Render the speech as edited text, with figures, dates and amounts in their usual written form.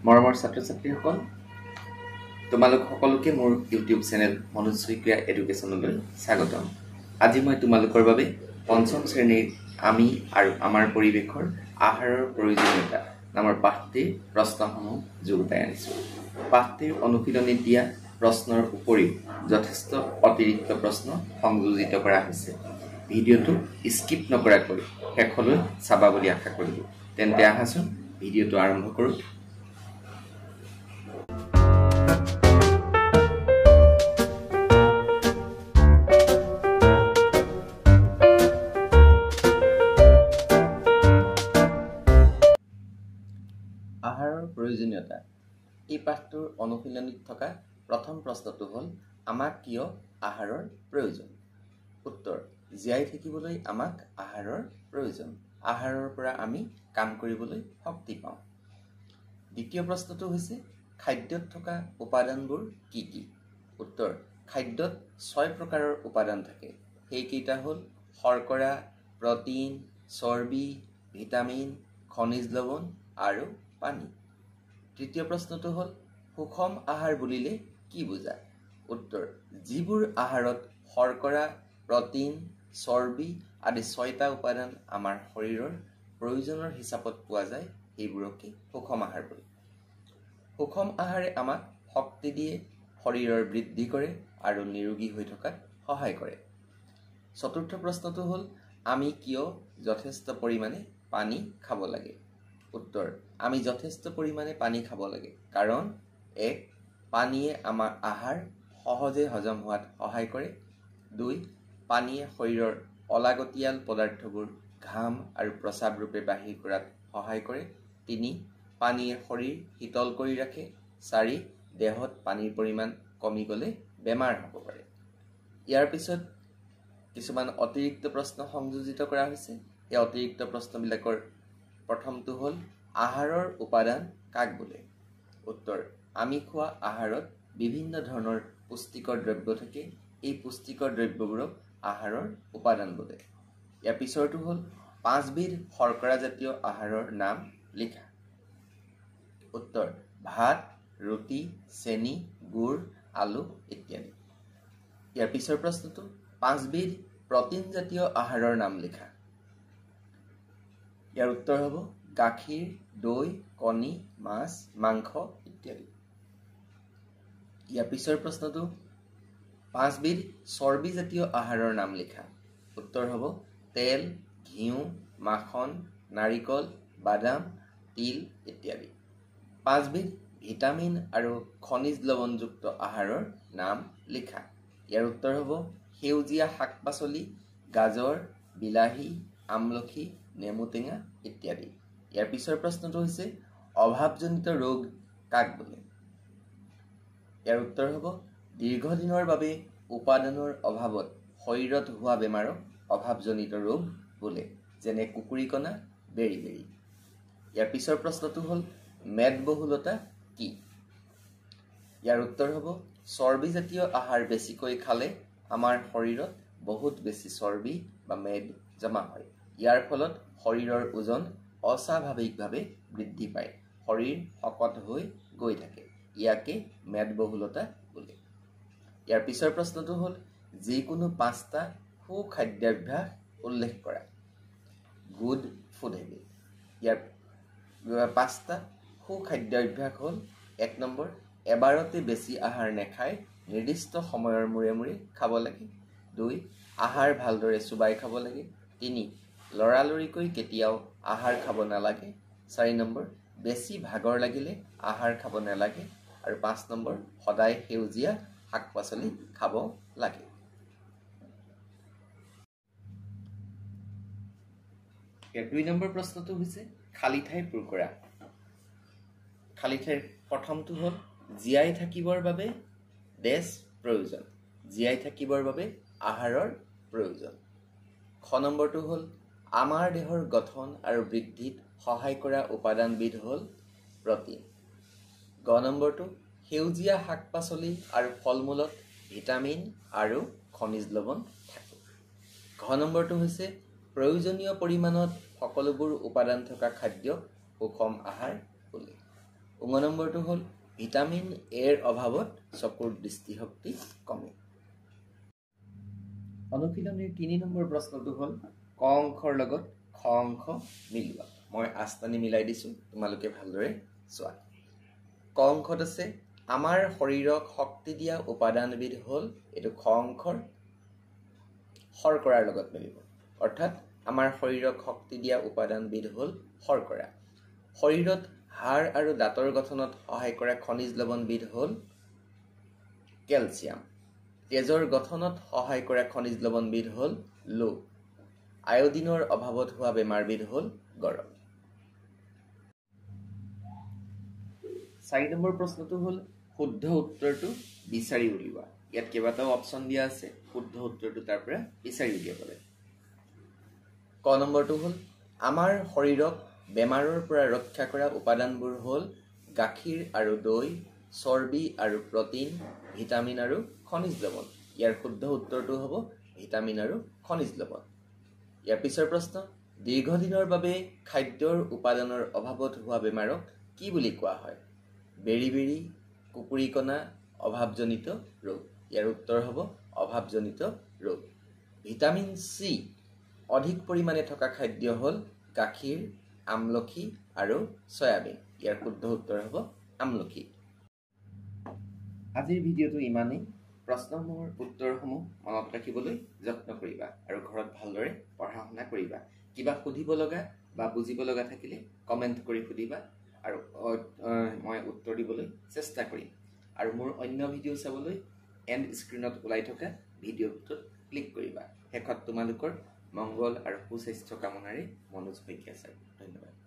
মৰমৰ ছাত্ৰ-ছাত্ৰীসকল, তোমালোক সকলোকে মোৰ ইউটিউব চেনেল মনোজ শইকীয়া এডুকেশ্যনলৈ স্বাগতম। আজি মই তোমালোকৰ বাবে পঞ্চম শ্ৰেণীৰ আমি আৰু আমাৰ পৰিৱেশৰ আহাৰৰ প্ৰয়োজনীয়তা নামৰ পাঠটিৰ প্ৰশ্নসমূহ যুগুতাই আনিছোঁ। পাঠটিৰ অনুশীলনীত দিয়া প্ৰশ্নৰ উপৰিও যথেষ্ট অতিৰিক্ত প্ৰশ্ন সংযোজিত কৰা হৈছে। ভিডিঅ'টো স্কিপ নকৰাকৈ শেষলৈ চাবা বুলি আশা কৰিলোঁ। তেন্তে আহাচোন ভিডিঅ'টো আৰম্ভ কৰোঁ। আহাৰৰ প্ৰয়োজনীয়তা। এই পাঠটোৰ অনুশীলনীত থকা প্ৰথম প্ৰশ্নটো হ'ল, আমাক কিয় আহাৰৰ প্ৰয়োজন? উত্তৰ: জীয়াই থাকিবলৈ আমাক আহাৰৰ প্ৰয়োজন। আহাৰৰ পৰা আমি কাম কৰিবলৈ শক্তি পাওঁ। দ্বিতীয় প্ৰশ্নটো হৈছে, খাদ্যত থকা উপাদানবোৰ কি কি? উত্তৰ: খাদ্যত 6 প্ৰকাৰৰ উপাদান থাকে। সেইকেইটা হ'ল শৰ্কৰা, প্ৰটিন, চৰ্বি, ভিটামিন, খনিজ লৱণ আৰু পানী। তৃতীয় প্ৰশ্নটো হ'ল, সুষম আহাৰ বুলিলে কি বুজা? উত্তৰ: যিবোৰ আহাৰত শৰ্কৰা, প্ৰটিন, চৰ্বি আদি 6টা উপাদান আমাৰ শৰীৰৰ প্ৰয়োজনৰ হিচাপত পোৱা যায়, সেইবোৰকে সুষম আহাৰ বোলে। সুষম আহাৰে আমাক শক্তি দিয়ে, শৰীৰৰ বৃদ্ধি কৰে আৰু নিৰোগী হৈ থকাত সহায় কৰে। চতুৰ্থ প্ৰশ্নটো হ'ল, আমি কিয় যথেষ্ট পৰিমাণে পানী খাব লাগে? উত্তৰ: আমি যথেষ্ট পৰিমাণে পানী খাব লাগে কাৰণ 1. পানীয়ে আমাৰ আহাৰ সহজে হজম হোৱাত সহায় কৰে। 2. পানীয়ে শৰীৰৰ অলাগতিয়াল পদাৰ্থবোৰ ঘাম আৰু প্ৰস্ৰাৱ ৰূপে বাহিৰ কৰাত সহায় কৰে। 3. পানীয়ে শৰীৰ শীতল কৰি ৰাখে। 4. দেহত পানীৰ পৰিমাণ কমি গ'লে বেমাৰ হ'ব পাৰে। ইয়াৰ পিছত কিছুমান অতিৰিক্ত প্ৰশ্ন সংযোজিত কৰা হৈছে। এই অতিৰিক্ত প্ৰশ্নবিলাকৰ প্ৰথমটো হ'ল, আহাৰৰ উপাদান কাক বোলে? উত্তৰ: আমি খোৱা আহাৰত বিভিন্ন ধৰণৰ পুষ্টিকৰ দ্ৰব্য থাকে। এই পুষ্টিকৰ দ্ৰব্যবোৰক আহাৰৰ উপাদান বোলে। ইয়াৰ পিছৰটো হ'ল, 5বিধ শৰ্কৰাজাতীয় আহাৰৰ নাম লিখা। উত্তৰ: ভাত, ৰুটি, চেনি, গুড়, আলু ইত্যাদি। ইয়াৰ পিছৰ প্ৰশ্নটো, 5বিধ প্ৰটিনজাতীয় আহাৰৰ নাম লিখা। ইয়াৰ উত্তৰ হ'ব গাখীৰ, দৈ, কণী, মাছ, মাংস ইত্যাদি। ইয়াৰ পিছৰ প্ৰশ্নটো, 5বিধ চৰ্বিজাতীয় আহাৰৰ নাম লিখা। উত্তৰ হ'ব তেল, ঘিউ, মাখন, নাৰিকল, বাদাম, তিল ইত্যাদি। 5বিধ ভিটামিন আৰু খনিজ লৱণযুক্ত আহাৰৰ নাম লিখা। ইয়াৰ উত্তৰ হ'ব সেউজীয়া শাক-পাচলি, গাজৰ, বিলাহী, আমলখি, নেমুটেঙা ইত্যাদি। ইয়াৰ পিছৰ প্ৰশ্নটো হৈছে, অভাৱজনিত ৰোগ কাক বোলে? ইয়াৰ উত্তৰ হ'ব দীৰ্ঘদিনৰ বাবে উপাদানৰ অভাৱত শৰীৰত হোৱা বেমাৰক অভাৱজনিত ৰোগ বোলে, যেনে কুকুৰিকণা, বেৰি-বেৰি। ইয়াৰ পিছৰ প্ৰশ্নটো হ'ল, মেদবহুলতা কি? ইয়াৰ উত্তৰ হ'ব চৰ্বিজাতীয় আহাৰ বেছিকৈ খালে আমাৰ শৰীৰত বহুত বেছি চৰ্বি বা মেদ জমা হয়। ইয়াৰ ফলত শৰীৰৰ ওজন অস্বাভাৱিকভাৱে বৃদ্ধি পায়, শৰীৰ শকত হৈ গৈ থাকে। ইয়াকে মেদবহুলতা বোলে। ইয়াৰ পিছৰ প্ৰশ্নটো হ'ল, যিকোনো 5টা সুখাদ্যাভ্যাস উল্লেখ কৰা। Good food habit. ইয়াৰ 5টা সুখাদ্যাভ্যাস হ'ল, 1 নম্বৰ, এবাৰতে বেছি আহাৰ নাখাই নিৰ্দিষ্ট সময়ৰ মূৰে মূৰে খাব লাগে। 2. আহাৰ ভালদৰে চোবাই খাব লাগে। 3. লৰালৰিকৈ কেতিয়াও আহাৰ খাব নালাগে। 4 নম্বৰ, বেছি ভাগৰ লাগিলে আহাৰ খাব নালাগে। আৰু 5 নম্বৰ, সদায় সেউজীয়া শাক-পাচলি খাব লাগে। ইয়াৰ 2 নম্বৰ প্ৰশ্নটো হৈছে, খালী ঠাই পূৰ কৰা। খালী ঠাইৰ প্ৰথমটো হ'ল, জীয়াই থাকিবৰ বাবে ডেছ প্ৰয়োজন। জীয়াই থাকিবৰ বাবে আহাৰৰ প্ৰয়োজন। খ নম্বৰটো হ'ল, আমাৰ দেহৰ গঠন আৰু বৃদ্ধিত সহায় কৰা উপাদানবিধ হ'ল প্ৰটিন। গ নম্বৰটো, সেউজীয়া শাক-পাচলি আৰু ফল-মূলত ভিটামিন আৰু খনিজ লৱণ থাকে। ঘ নম্বৰটো হৈছে, প্ৰয়োজনীয় পৰিমাণত সকলোবোৰ উপাদান থকা খাদ্য সুষম আহাৰ বোলে। নম্বৰটো হ'ল ভিটামিন এৰ অভাৱত চকুৰ দৃষ্টিশক্তি কমে। অনুশীলনীৰ 3 নম্বৰ প্ৰশ্নটো হ'ল ক অংশৰ লগত খ অংশ মিলোৱা। মই আস্তানি মিলাই দিছোঁ, তোমালোকে ভালদৰে চোৱা। ক অংশত আছে আমাৰ শৰীৰক শক্তি দিয়া উপাদানবিধ হ'ল, এইটো খ অংশৰ শৰ্কৰাৰ লগত মিলিব, অৰ্থাৎ আমাৰ শৰীৰক শক্তি দিয়া উপাদানবিধ হ'ল শৰ্কৰা। শৰীৰত হাড় আৰু দাঁতৰ গঠনত সহায় কৰা খনিজ লৱণবিধ হ'ল কেলছিয়াম। তেজৰ গঠনত সহায় কৰা খনিজ লৱণবিধ হ'ল লৌহ। আয়োডিনৰ অভাৱত হোৱা বেমাৰবিধ হ'ল গৰম। 4 নম্বৰ প্ৰশ্নটো হ'ল শুদ্ধ উত্তৰটো বিচাৰি উলিওৱা। ইয়াত কেইবাটাও অপশ্যন দিয়া আছে, শুদ্ধ উত্তৰটো তাৰ পৰা বিচাৰি উলিয়াবলৈ। ক নম্বৰটো হ'ল আমাৰ শৰীৰক বেমাৰৰ পৰা ৰক্ষা কৰা উপাদানবোৰ হ'ল গাখীৰ আৰু দৈ, চৰ্বি আৰু প্ৰটিন, ভিটামিন আৰু খনিজ লৱণ। ইয়াৰ শুদ্ধ উত্তৰটো হ'ব ভিটামিন আৰু খনিজ লৱণ। ইয়াৰ পিছৰ প্ৰশ্ন, দীৰ্ঘদিনৰ বাবে খাদ্যৰ উপাদানৰ অভাৱত হোৱা বেমাৰক কি বুলি কোৱা হয়? বেৰি-বেৰি, কুকুৰিকণা, অভাৱজনিত ৰোগ। ইয়াৰ উত্তৰ হ'ব অভাৱজনিত ৰোগ। ভিটামিন চি অধিক পৰিমাণে থকা খাদ্য হ'ল গাখীৰ, আমলখি আৰু চয়াবিন। ইয়াৰ শুদ্ধ উত্তৰ হ'ব আমলখি। আজিৰ ভিডিঅ'টো ইমানেই। প্ৰশ্নসমূহৰ উত্তৰসমূহ মনত ৰাখিবলৈ যত্ন কৰিবা আৰু ঘৰত ভালদৰে পঢ়া শুনা কৰিবা। কিবা সুধিব লগা বা বুজিব লগা থাকিলে কমেণ্ট কৰি সুধিবা আৰু মই উত্তৰ দিবলৈ চেষ্টা কৰিম। আৰু মোৰ অন্য ভিডিঅ' চাবলৈ এণ্ড স্ক্ৰীণত ওলাই থকা ভিডিঅ'টোত ক্লিক কৰিবা। শেষত তোমালোকৰ মংগল আৰু সুস্বাস্থ্য কামনাৰে মনোজ শইকীয়া ছাৰ। ধন্যবাদ।